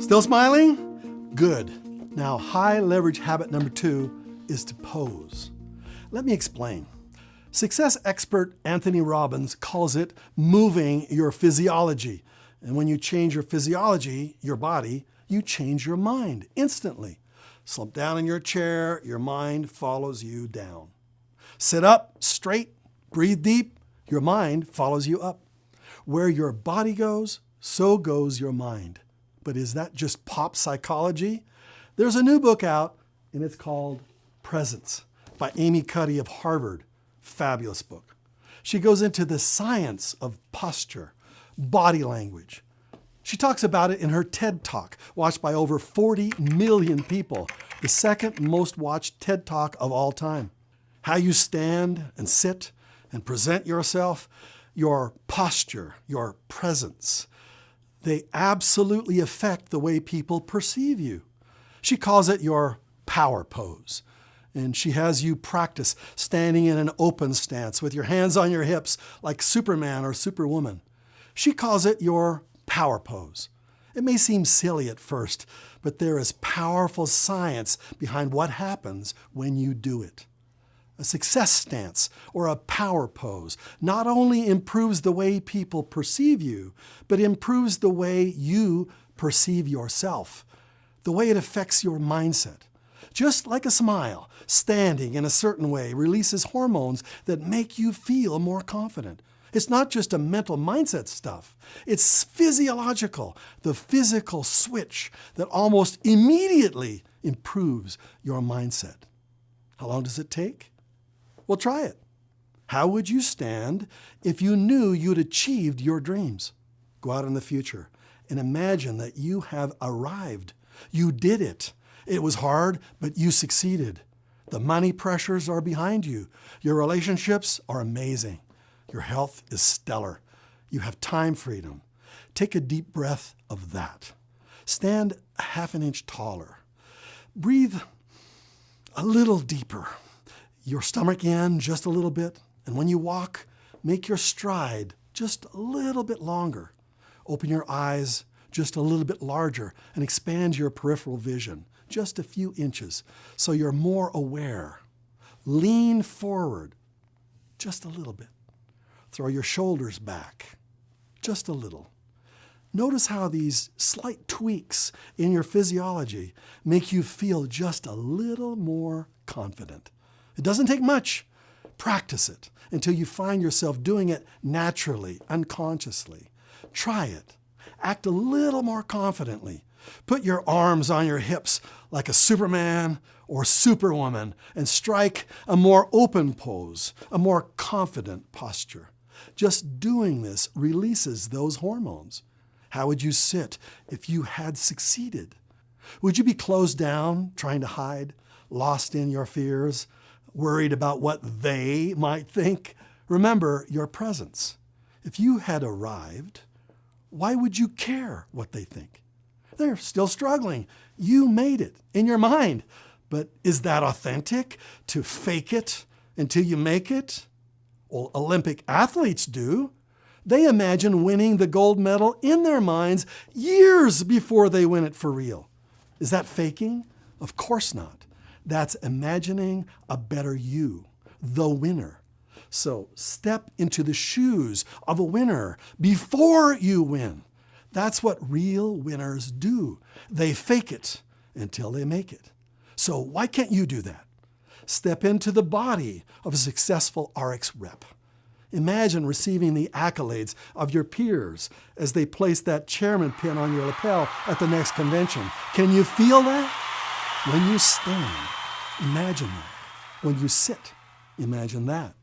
Still smiling? Good. Now, high leverage habit number 2 is to pose. Let me explain. Success expert Anthony Robbins calls it moving your physiology. And when you change your physiology, your body, you change your mind instantly. Slump down in your chair, your mind follows you down. Sit up straight, breathe deep, your mind follows you up. Where your body goes, so goes your mind. But is that just pop psychology? There's a new book out, and it's called Presence by Amy Cuddy of Harvard. Fabulous book. She goes into the science of posture, body language. She talks about it in her TED Talk, watched by over 40 million people, the second most watched TED Talk of all time. How you stand and sit and present yourself, your posture, your presence, they absolutely affect the way people perceive you. She calls it your power pose. And she has you practice standing in an open stance with your hands on your hips like Superman or Superwoman. She calls it your power pose. It may seem silly at first, but there is powerful science behind what happens when you do it. A success stance or a power pose not only improves the way people perceive you, but improves the way you perceive yourself, the way it affects your mindset. Just like a smile, standing in a certain way releases hormones that make you feel more confident. It's not just a mental mindset stuff. It's physiological, the physical switch that almost immediately improves your mindset. How long does it take? Well, try it. How would you stand if you knew you'd achieved your dreams? Go out in the future and imagine that you have arrived. You did it. It was hard, but you succeeded. The money pressures are behind you. Your relationships are amazing. Your health is stellar. You have time freedom. Take a deep breath of that. Stand a half an inch taller. Breathe a little deeper. Your stomach in just a little bit. And when you walk, make your stride just a little bit longer. Open your eyes just a little bit larger and expand your peripheral vision just a few inches so you're more aware. Lean forward just a little bit. Throw your shoulders back just a little. Notice how these slight tweaks in your physiology make you feel just a little more confident. It doesn't take much. Practice it until you find yourself doing it naturally, unconsciously. Try it. Act a little more confidently. Put your arms on your hips like a Superman or Superwoman and strike a more open pose, a more confident posture. Just doing this releases those hormones. How would you sit if you had succeeded? Would you be closed down, trying to hide, lost in your fears, worried about what they might think? Remember your presence. If you had arrived, why would you care what they think? They're still struggling. You made it in your mind. But is that authentic, to fake it until you make it? Well, Olympic athletes do. They imagine winning the gold medal in their minds years before they win it for real. Is that faking? Of course not. That's imagining a better you, the winner. So step into the shoes of a winner before you win. That's what real winners do. They fake it until they make it. So why can't you do that? Step into the body of a successful RX rep. Imagine receiving the accolades of your peers as they place that chairman pin on your lapel at the next convention. Can you feel that? When you stand, imagine that. When you sit, imagine that.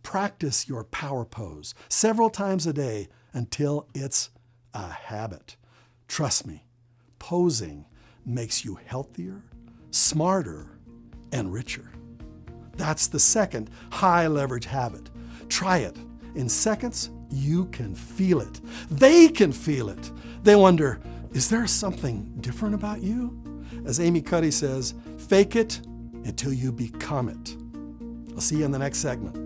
Practice your power pose several times a day until it's a habit. Trust me, posing makes you healthier, smarter, and richer. That's the second high leverage habit. Try it. In seconds, you can feel it. They can feel it. They wonder, is there something different about you? As Amy Cuddy says, fake it until you become it. I'll see you in the next segment.